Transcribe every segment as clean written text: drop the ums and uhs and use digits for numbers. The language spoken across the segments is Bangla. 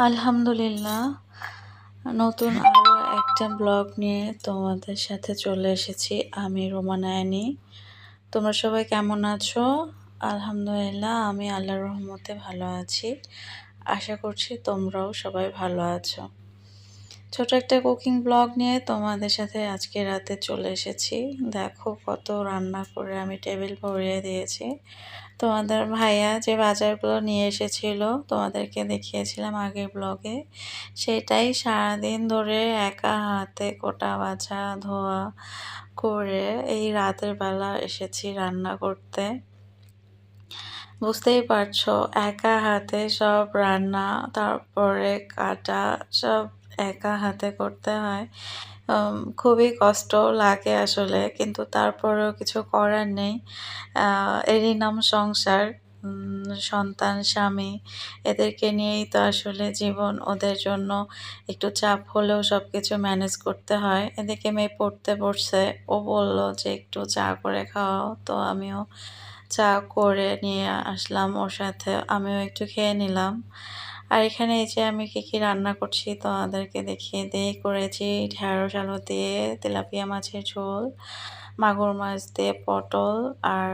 আলহামদুলিল্লাহ, নতুন আরও একটা ব্লগ নিয়ে তোমাদের সাথে চলে এসেছি। আমি রোমানা অ্যানি। তোমরা সবাই কেমন আছো? আলহামদুলিল্লাহ, আমি আল্লাহর রহমতে ভালো আছি। আশা করছি তোমরাও সবাই ভালো আছো। ছোট একটা কুকিং ব্লগ নিয়ে তোমাদের সাথে আজকে রাতে চলে এসেছি। দেখো কত রান্না করে আমি টেবিল ভরিয়ে দিয়েছি। তোমাদের ভাইয়া যে বাজারগুলো নিয়ে এসেছিল তোমাদেরকে দেখিয়েছিলাম আগের ব্লগে, সেটাই সারাদিন ধরে একা হাতে কোটা বাছা ধোয়া করে এই রাতের বেলা এসেছি রান্না করতে। বুঝতেই পারছো, একা হাতে সব রান্না তারপরে কাটা সব একা হাতে করতে হয়। খুবই কষ্ট লাগে আসলে, কিন্তু তারপরেও কিছু করার নেই। এরই নাম সংসার। সন্তান, স্বামী, এদেরকে নিয়েই তো আসলে জীবন। ওদের জন্য একটু চাপ হলেও সব কিছু ম্যানেজ করতে হয়। এদিকে মেয়ে পড়তে বসছে, ও বলল যে একটু চা করে খাওয়াও, তো আমিও চা করে নিয়ে আসলাম ওর সাথে, আমিও একটু খেয়ে নিলাম। আর এখানে এই যে আমি কী রান্না করছি তোমাদেরকে দেখিয়ে দিয়েই করেছি। ঢেঁড়স আলু দিয়ে তেলাপিয়া মাছের ঝোল, মাগুর মাছ দিয়ে পটল, আর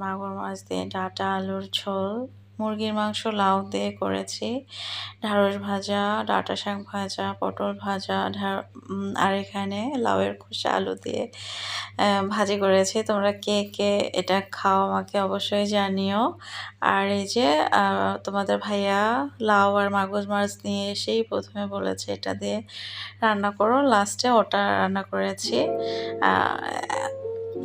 মাগুর মাছ দিয়ে ডাঁটা আলুর ঝোল, মুরগির মাংস লাউ দিয়ে করেছি, ঢেঁড়স ভাজা, ডাঁটা শাক ভাজা, পটল ভাজা, আর এখানে লাউয়ের খোসা আলু দিয়ে ভাজি করেছি। তোমরা কে কে এটা খাও আমাকে অবশ্যই জানিও। আর এই যে তোমাদের ভাইয়া লাউ আর মাগুর মাছ নিয়ে এসেই প্রথমে বলেছে এটা দিয়ে রান্না করো, লাস্টে ওটা রান্না করেছি।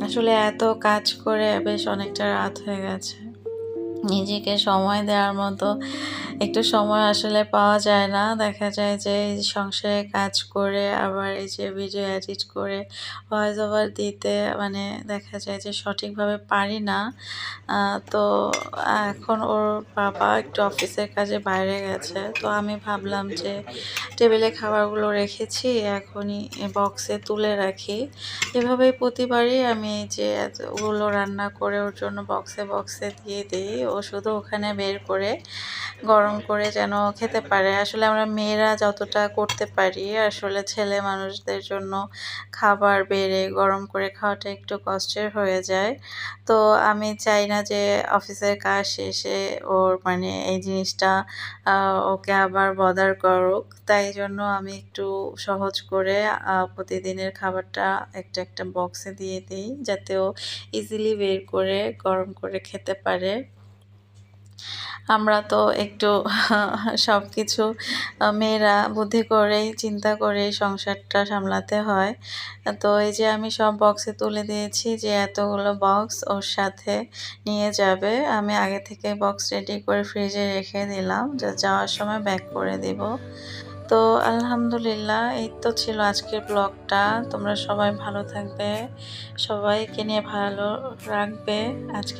আসলে এত কাজ করে বেশ অনেকটা রাত হয়ে গেছে। নিজেকে সময় দেওয়ার মতো একটু সময় আসলে পাওয়া যায় না। দেখা যায় যে সংসারে কাজ করে আবার এই যে ভিডিও এডিট করে ভয়েস ওভার দিতে মানে দেখা যায় যে সঠিকভাবে পারি না। তো এখন ওর বাবা একটু অফিসের কাজে বাইরে গেছে, তো আমি ভাবলাম যে টেবিলে খাবারগুলো রেখেছি এখনই বক্সে তুলে রাখি। এভাবেই প্রতিবারই আমি এই যে এতগুলো রান্না করে ওর জন্য বক্সে বক্সে দিয়ে দিই। ও শুধু ওখানে বের করে গরম করে যেন খেতে পারে। আসলে আমরা মেয়েরা যতটা করতে পারি, আসলে ছেলে মানুষদের জন্য খাবার বেড়ে গরম করে খাওয়াটা একটু কষ্টের হয়ে যায়। তো আমি চাই না যে অফিসের কাজ শেষে ওর মানে এই জিনিসটা ওকে আবার বদার করুক। তাই জন্য আমি একটু সহজ করে প্রতিদিনের খাবারটা একটা একটা বক্সে দিয়ে দিই, যাতে ও ইজিলি বের করে গরম করে খেতে পারে। আমরা তো একটু সব কিছু মেয়েরা বুদ্ধি করেই চিন্তা করেই সংসারটা সামলাতে হয়। তো এই যে আমি সব বক্সে তুলে দিয়েছি, যে এতগুলো বক্স ওর সাথে নিয়ে যাবে। আমি আগে থেকে বক্স রেডি করে ফ্রিজে রেখে দিলাম, যে যাওয়ার সময় ব্যাক করে দিব। তো আলহামদুলিল্লাহ, এই তো ছিল আজকের ব্লগটা। তোমরা সবাই ভালো থাকবে, সবাইকে নিয়ে ভালো রাখবে। আজকে